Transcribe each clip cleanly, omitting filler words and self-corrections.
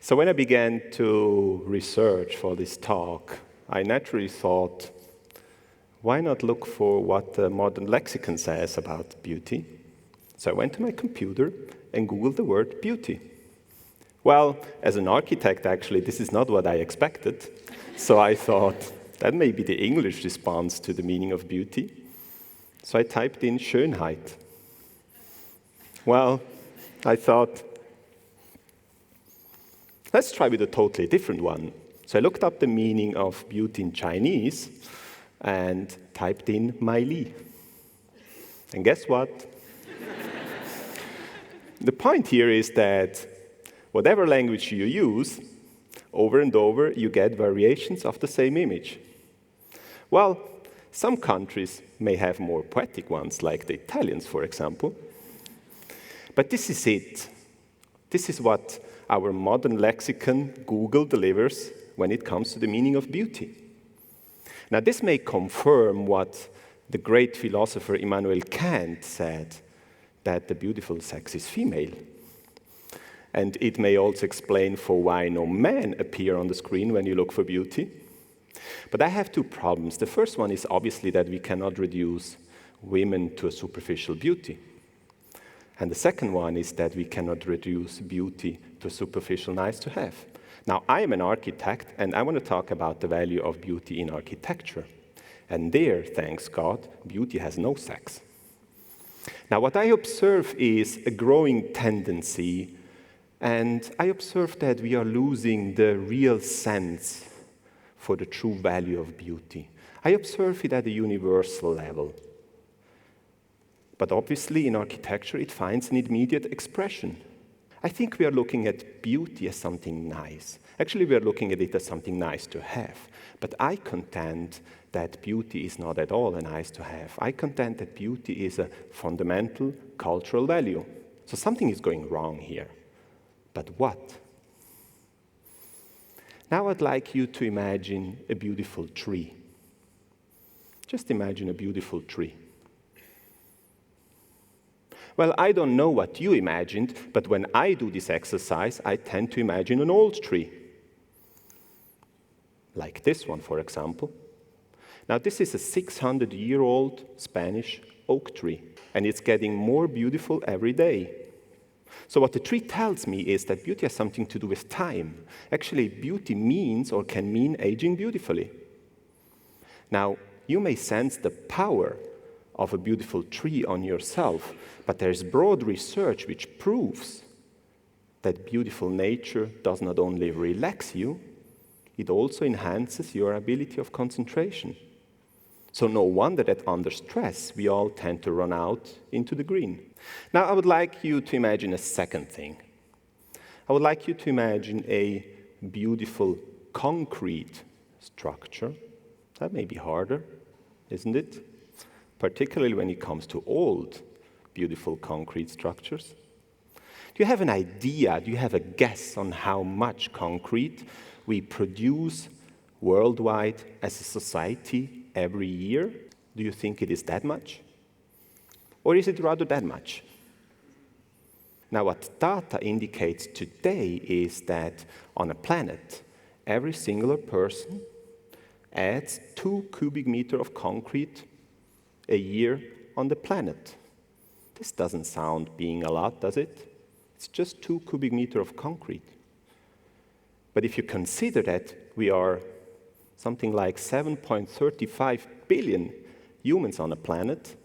So when I began to research for this talk, I naturally thought, why not look for what the modern lexicon says about beauty? So I went to my computer and Googled the word beauty. Well, as an architect, actually, this is not what I expected. So I thought, that may be the English response to the meaning of beauty. So I typed in Schönheit. Well, I thought, let's try with a totally different one. So I looked up the meaning of beauty in Chinese and typed in Mai Li. And guess what? The point here is that whatever language you use, over and over, you get variations of the same image. Well, some countries may have more poetic ones, like the Italians, for example. But this is it. This is what our modern lexicon, Google, delivers when it comes to the meaning of beauty. Now, this may confirm what the great philosopher Immanuel Kant said, that the beautiful sex is female. And it may also explain for why no men appear on the screen when you look for beauty. But I have two problems. The first one is obviously that we cannot reduce women to a superficial beauty. And the second one is that we cannot reduce beauty to a superficial nice to have. Now, I am an architect, and I want to talk about the value of beauty in architecture. And there, thanks God, beauty has no sex. Now, what I observe is a growing tendency, and I observe that we are losing the real sense for the true value of beauty. I observe it at a universal level. But obviously, in architecture, it finds an immediate expression. I think we are looking at beauty as something nice. Actually, we are looking at it as something nice to have. But I contend that beauty is not at all a nice to have. I contend that beauty is a fundamental cultural value. So something is going wrong here. But what? Now I'd like you to imagine a beautiful tree. Just imagine a beautiful tree. Well, I don't know what you imagined, but when I do this exercise, I tend to imagine an old tree. Like this one, for example. Now, this is a 600-year-old Spanish oak tree, and it's getting more beautiful every day. So what the tree tells me is that beauty has something to do with time. Actually, beauty means or can mean aging beautifully. Now, you may sense the power of a beautiful tree on yourself, but there's broad research which proves that beautiful nature does not only relax you, it also enhances your ability of concentration. So no wonder that under stress, we all tend to run out into the green. Now, I would like you to imagine a second thing. I would like you to imagine a beautiful concrete structure. That may be harder, isn't it? Particularly when it comes to old, beautiful concrete structures. Do you have an idea, do you have a guess on how much concrete we produce worldwide as a society every year? Do you think it is that much? Or is it rather that much? Now, what data indicates today is that on a planet, every singular person adds 2 cubic meters of concrete a year on the planet. This doesn't sound being a lot, does it? It's just 2 cubic meters of concrete. But if you consider that we are something like 7.35 billion humans on a planet,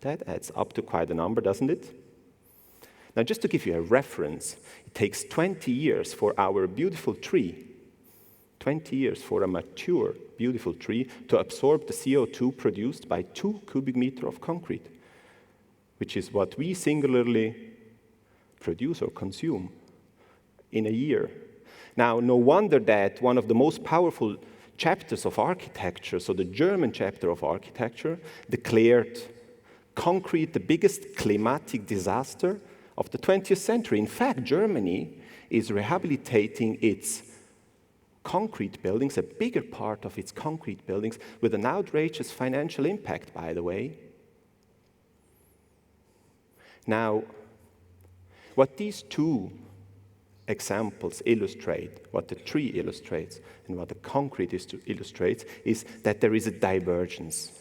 that adds up to quite a number, doesn't it? Now, just to give you a reference, it takes 20 years for our beautiful tree, 20 years for a mature, beautiful tree to absorb the CO2 produced by 2 cubic meters of concrete, which is what we singularly produce or consume in a year. Now, no wonder that one of the most powerful chapters of architecture, so the German chapter of architecture, declared concrete the biggest climatic disaster of the 20th century. In fact, Germany is rehabilitating its concrete buildings, a bigger part of its concrete buildings, with an outrageous financial impact, by the way. Now, what these two examples illustrate, what the tree illustrates, and what the concrete illustrates, is that there is a divergence.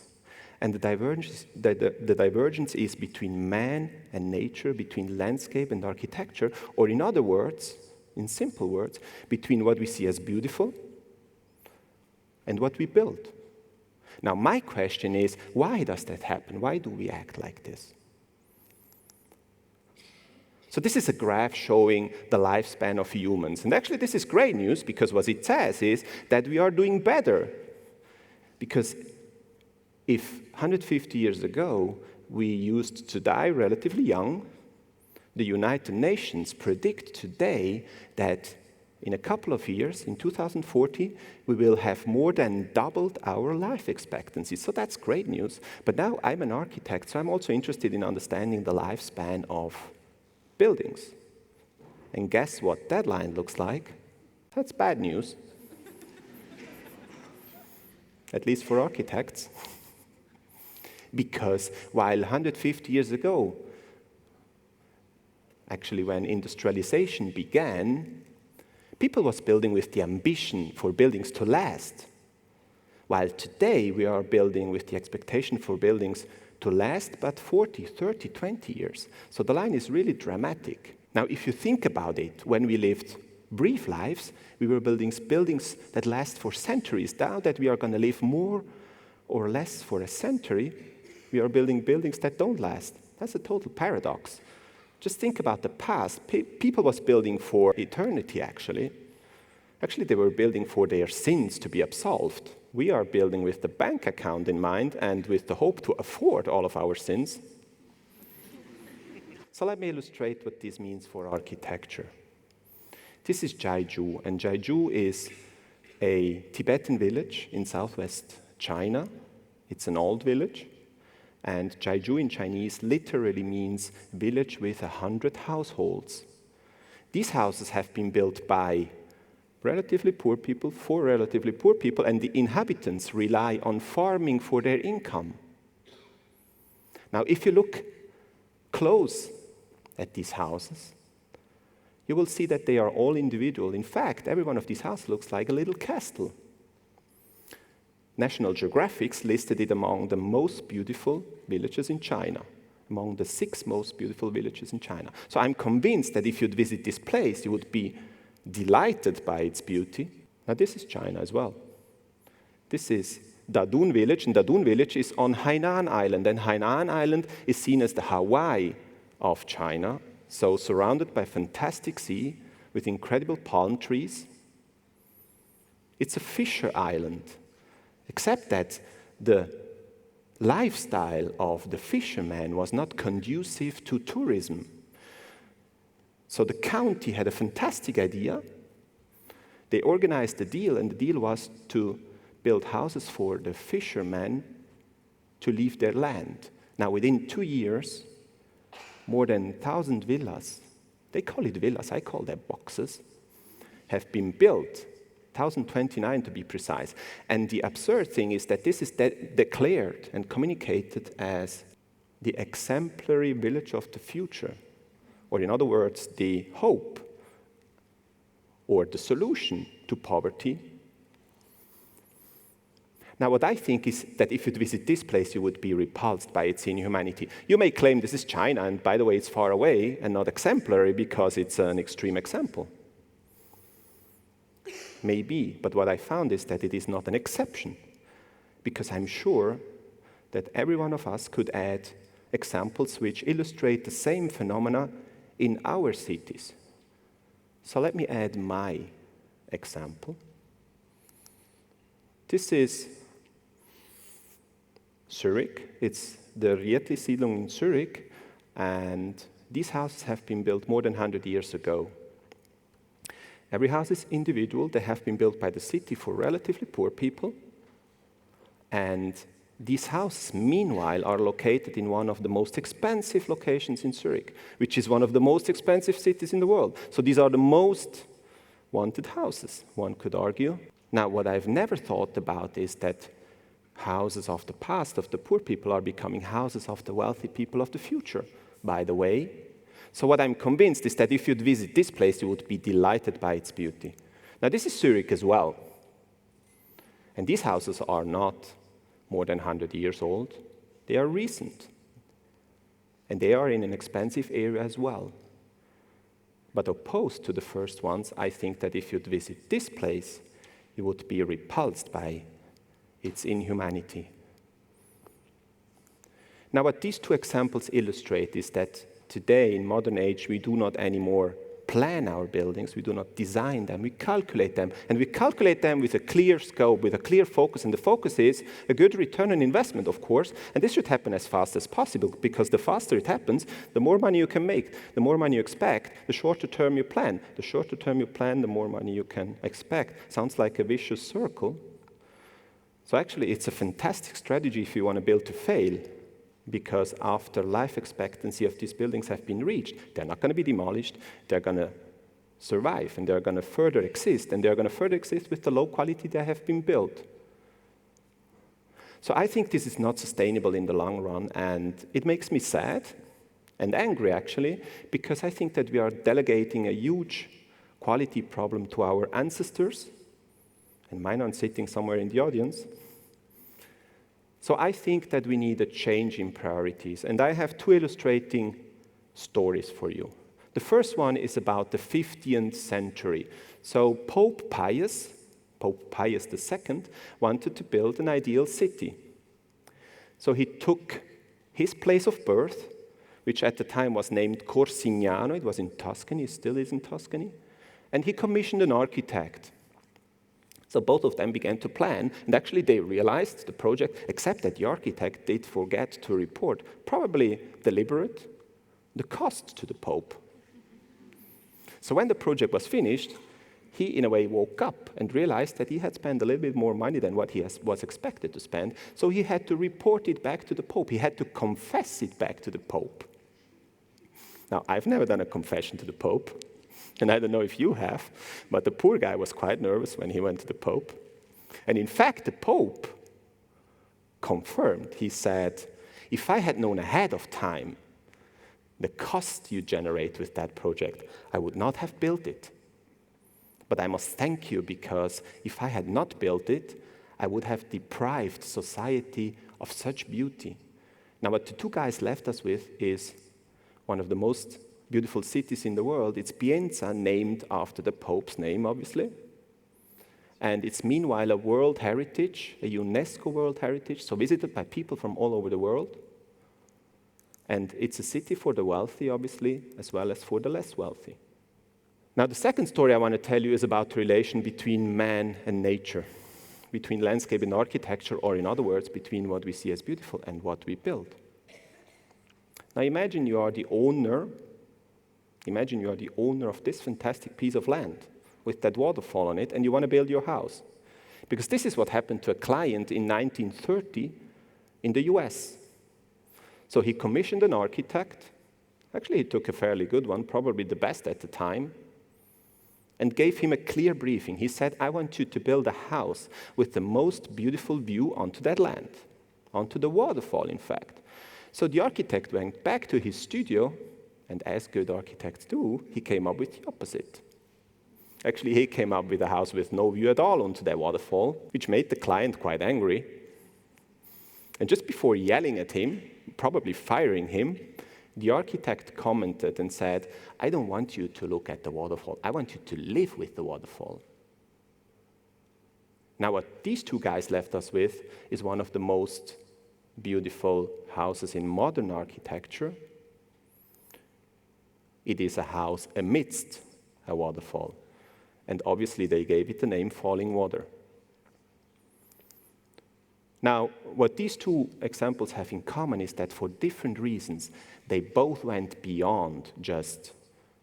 And the divergence is between man and nature, between landscape and architecture, or in other words, in simple words, between what we see as beautiful and what we build. Now, my question is, why does that happen? Why do we act like this? So this is a graph showing the lifespan of humans. And actually, this is great news, because what it says is that we are doing better. Because if 150 years ago we used to die relatively young, the United Nations predict today that in a couple of years, in 2040, we will have more than doubled our life expectancy. So that's great news. But now I'm an architect, so I'm also interested in understanding the lifespan of buildings. And guess what that line looks like? That's bad news. At least for architects. Because while 150 years ago, actually when industrialization began, people was building with the ambition for buildings to last. While today we are building with the expectation for buildings to last but 40, 30, 20 years. So the line is really dramatic. Now, if you think about it, when we lived brief lives, we were building buildings that last for centuries. Now that we are going to live more or less for a century, we are building buildings that don't last. That's a total paradox. Just think about the past. People was building for eternity, actually. Actually, they were building for their sins to be absolved. We are building with the bank account in mind and with the hope to afford all of our sins. So let me illustrate what this means for architecture. This is Jeju, and Jeju is a Tibetan village in southwest China. It's an old village. And Jeju in Chinese literally means village with 100 households. These houses have been built by relatively poor people, for relatively poor people, and the inhabitants rely on farming for their income. Now, if you look close at these houses, you will see that they are all individual. In fact, every one of these houses looks like a little castle. National Geographic listed it among the most beautiful villages in China, among the 6 most beautiful villages in China. So I'm convinced that if you'd visit this place, you would be delighted by its beauty. Now this is China as well. This is the Doon Village, and the Doon Village is on Hainan Island, and Hainan Island is seen as the Hawaii of China, so surrounded by fantastic sea with incredible palm trees. It's a fisher island. Except that the lifestyle of the fishermen was not conducive to tourism. So the county had a fantastic idea. They organized a deal, and the deal was to build houses for the fishermen to leave their land. Now, within 2 years, more than 1,000 villas, they call it villas, I call them boxes, have been built. 1,029 to be precise. And the absurd thing is that this is declared and communicated as the exemplary village of the future, or in other words, the hope or the solution to poverty. Now, what I think is that if you'd visit this place, you would be repulsed by its inhumanity. You may claim this is China, and by the way, it's far away and not exemplary because it's an extreme example. Maybe, but what I found is that it is not an exception, because I'm sure that every one of us could add examples which illustrate the same phenomena in our cities. So let me add my example. This is Zürich. It's the Rietli-Siedlung in Zürich, and these houses have been built more than 100 years ago. Every house is individual. They have been built by the city for relatively poor people. And these houses, meanwhile, are located in one of the most expensive locations in Zurich, which is one of the most expensive cities in the world. So these are the most wanted houses, one could argue. Now, what I've never thought about is that houses of the past, of the poor people, are becoming houses of the wealthy people of the future, by the way. So what I'm convinced is that if you'd visit this place, you would be delighted by its beauty. Now, this is Zürich as well. And these houses are not more than 100 years old. They are recent. And they are in an expensive area as well. But opposed to the first ones, I think that if you'd visit this place, you would be repulsed by its inhumanity. Now, what these two examples illustrate is that today, in modern age, we do not anymore plan our buildings, we do not design them, we calculate them. And we calculate them with a clear scope, with a clear focus. And the focus is a good return on investment, of course. And this should happen as fast as possible, because the faster it happens, the more money you can make, the more money you expect, the shorter term you plan. The shorter term you plan, the more money you can expect. Sounds like a vicious circle. So actually, it's a fantastic strategy if you want to build to fail, because after life expectancy of these buildings have been reached, they're not going to be demolished, they're going to survive, and they're going to further exist, and they're going to further exist with the low quality they have been built. So I think this is not sustainable in the long run, and it makes me sad and angry, actually, because I think that we are delegating a huge quality problem to our ancestors, and mine are sitting somewhere in the audience. So I think that we need a change in priorities, and I have two illustrating stories for you. The first one is about the 15th century. So Pope Pius II, wanted to build an ideal city. So he took his place of birth, which at the time was named Corsignano, it was in Tuscany, it still is in Tuscany, and he commissioned an architect. So both of them began to plan, and actually they realized the project, except that the architect did forget to report, probably deliberate, the cost to the Pope. So when the project was finished, he in a way woke up and realized that he had spent a little bit more money than what he was expected to spend, so he had to report it back to the Pope. He had to confess it back to the Pope. Now, I've never done a confession to the Pope, and I don't know if you have, but the poor guy was quite nervous when he went to the Pope. And in fact, the Pope confirmed. He said, if I had known ahead of time the cost you generate with that project, I would not have built it. But I must thank you, because if I had not built it, I would have deprived society of such beauty. Now, what the two guys left us with is one of the most beautiful cities in the world. It's Pienza, named after the Pope's name, obviously. And it's meanwhile a World Heritage, a UNESCO World Heritage, so visited by people from all over the world. And it's a city for the wealthy, obviously, as well as for the less wealthy. Now, the second story I want to tell you is about the relation between man and nature, between landscape and architecture, or in other words, between what we see as beautiful and what we build. Now, imagine you are the owner of this fantastic piece of land with that waterfall on it, and you want to build your house. Because this is what happened to a client in 1930 in the US. So he commissioned an architect. Actually, he took a fairly good one, probably the best at the time, and gave him a clear briefing. He said, I want you to build a house with the most beautiful view onto that land, onto the waterfall, in fact. So the architect went back to his studio, and as good architects do, he came up with the opposite. Actually, he came up with a house with no view at all onto that waterfall, which made the client quite angry. And just before yelling at him, probably firing him, the architect commented and said, I don't want you to look at the waterfall. I want you to live with the waterfall. Now, what these two guys left us with is one of the most beautiful houses in modern architecture. It is a house amidst a waterfall. And obviously, they gave it the name Falling Water. Now, what these two examples have in common is that for different reasons, they both went beyond just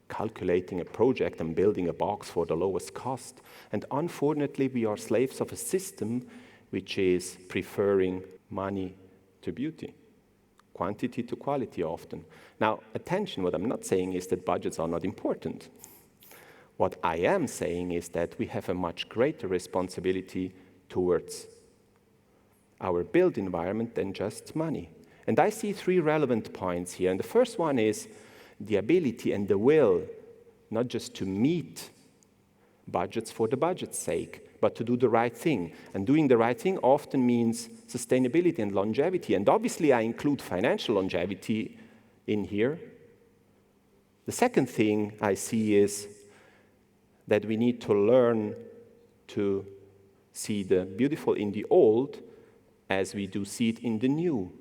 calculating a project and building a box for the lowest cost. And unfortunately, we are slaves of a system which is preferring money to beauty, quantity to quality often. Now, attention, what I'm not saying is that budgets are not important. What I am saying is that we have a much greater responsibility towards our built environment than just money. And I see three relevant points here. And the first one is the ability and the will, not just to meet budgets for the budget's sake, but to do the right thing. And doing the right thing often means sustainability and longevity. And obviously, I include financial longevity in here. The second thing I see is that we need to learn to see the beautiful in the old as we do see it in the new.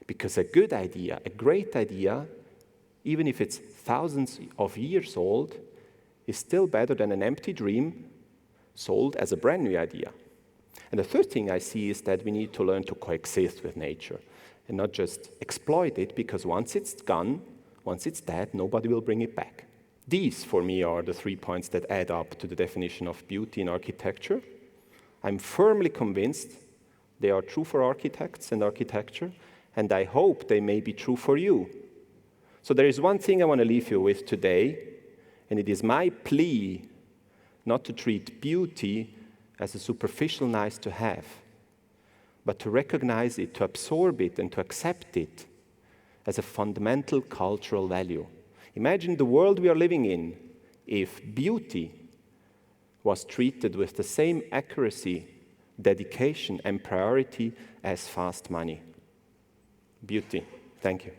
Because a good idea, a great idea, even if it's thousands of years old, is still better than an empty dream sold as a brand new idea. And the third thing I see is that we need to learn to coexist with nature and not just exploit it, because once it's gone, once it's dead, nobody will bring it back. These, for me, are the 3 points that add up to the definition of beauty in architecture. I'm firmly convinced they are true for architects and architecture, and I hope they may be true for you. So there is one thing I want to leave you with today, and it is my plea not to treat beauty as a superficial nice to have, but to recognize it, to absorb it, and to accept it as a fundamental cultural value. Imagine the world we are living in if beauty was treated with the same accuracy, dedication, and priority as fast money. Beauty. Thank you.